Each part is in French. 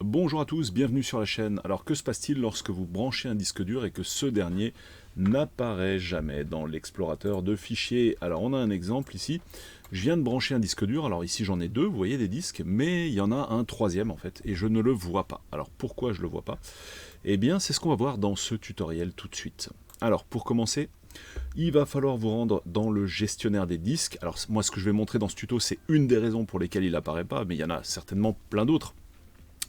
Bonjour à tous, bienvenue sur la chaîne. Alors que se passe-t-il lorsque vous branchez un disque dur et que ce dernier n'apparaît jamais dans l'explorateur de fichiers? Alors on a un exemple ici, je viens de brancher un disque dur, alors ici j'en ai deux, vous voyez des disques, mais il y en a un troisième en fait, et je ne le vois pas. Alors pourquoi je ne le vois pas? Eh bien c'est ce qu'on va voir dans ce tutoriel tout de suite. Alors pour commencer, il va falloir vous rendre dans le gestionnaire des disques. Alors moi ce que je vais montrer dans ce tuto, c'est une des raisons pour lesquelles il n'apparaît pas, mais il y en a certainement plein d'autres.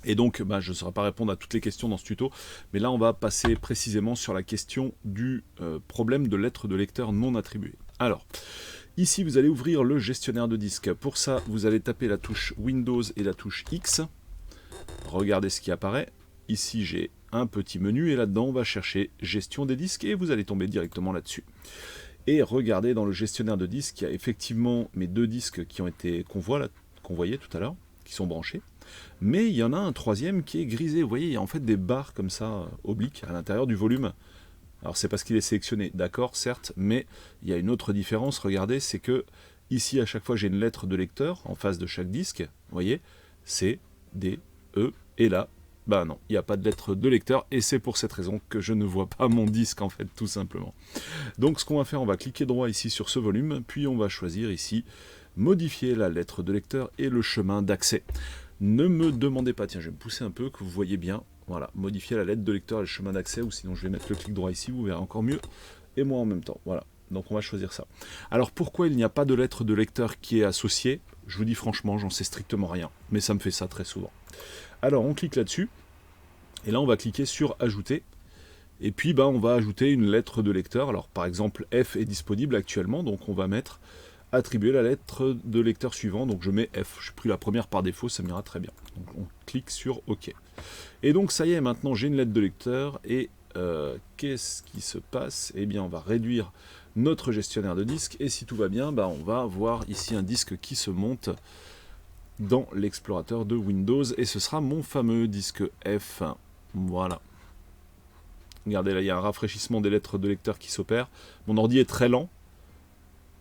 Et donc, je ne saurais pas répondre à toutes les questions dans ce tuto, mais là, on va passer précisément sur la question du problème de lettres de lecteur non attribuées. Alors, ici, vous allez ouvrir le gestionnaire de disques. Pour ça, vous allez taper la touche Windows et la touche X. Regardez ce qui apparaît. Ici, j'ai un petit menu, et là-dedans, on va chercher Gestion des disques, et vous allez tomber directement là-dessus. Et regardez, dans le gestionnaire de disques, il y a effectivement mes deux disques qu'on voyait tout à l'heure, qui sont branchés. Mais il y en a un troisième qui est grisé. Vous voyez, il y a en fait des barres comme ça, obliques, à l'intérieur du volume. Alors c'est parce qu'il est sélectionné, d'accord, certes, mais il y a une autre différence, regardez, c'est que ici, à chaque fois, j'ai une lettre de lecteur en face de chaque disque. Vous voyez, C, D, E, et là, non, il n'y a pas de lettre de lecteur, et c'est pour cette raison que je ne vois pas mon disque, en fait, tout simplement. Donc ce qu'on va faire, on va cliquer droit ici sur ce volume, puis on va choisir ici, modifier la lettre de lecteur et le chemin d'accès. Ne me demandez pas, tiens, je vais me pousser un peu, que vous voyez bien, voilà, modifier la lettre de lecteur et le chemin d'accès, ou sinon je vais mettre le clic droit ici, vous verrez encore mieux, et moi en même temps, voilà, donc on va choisir ça. Alors pourquoi il n'y a pas de lettre de lecteur qui est associée? Je vous dis franchement, j'en sais strictement rien, mais ça me fait ça très souvent. Alors on clique là-dessus, et là on va cliquer sur ajouter, et puis on va ajouter une lettre de lecteur. Alors par exemple F est disponible actuellement, donc on va mettre attribuer la lettre de lecteur suivant, donc je mets F, j'ai pris la première par défaut, ça m'ira très bien. Donc on clique sur OK. Et donc ça y est, maintenant j'ai une lettre de lecteur, et qu'est-ce qui se passe? Eh bien on va réduire notre gestionnaire de disques, et si tout va bien, on va voir ici un disque qui se monte dans l'explorateur de Windows, et ce sera mon fameux disque F. Voilà. Regardez là, il y a un rafraîchissement des lettres de lecteur qui s'opère. Mon ordi est très lent,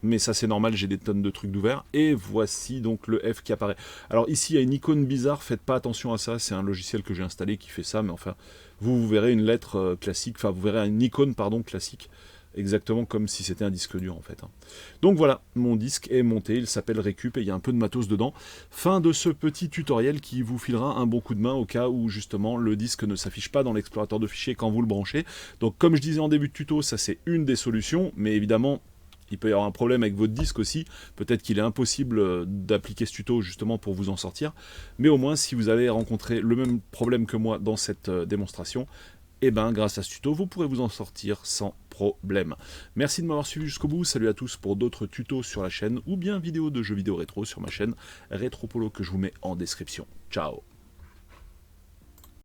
mais ça c'est normal, j'ai des tonnes de trucs d'ouvert, et voici donc le F qui apparaît. Alors ici il y a une icône bizarre, faites pas attention à ça, c'est un logiciel que j'ai installé qui fait ça, mais enfin, vous verrez une lettre classique, enfin vous verrez une icône classique, exactement comme si c'était un disque dur en fait. Donc voilà, mon disque est monté, il s'appelle Récup, et il y a un peu de matos dedans. Fin de ce petit tutoriel qui vous filera un bon coup de main au cas où justement le disque ne s'affiche pas dans l'explorateur de fichiers quand vous le branchez. Donc comme je disais en début de tuto, ça c'est une des solutions, mais évidemment, il peut y avoir un problème avec votre disque aussi, peut-être qu'il est impossible d'appliquer ce tuto justement pour vous en sortir, mais au moins si vous avez rencontré le même problème que moi dans cette démonstration, grâce à ce tuto, vous pourrez vous en sortir sans problème. Merci de m'avoir suivi jusqu'au bout, salut à tous pour d'autres tutos sur la chaîne, ou bien vidéos de jeux vidéo rétro sur ma chaîne Retropolo que je vous mets en description. Ciao.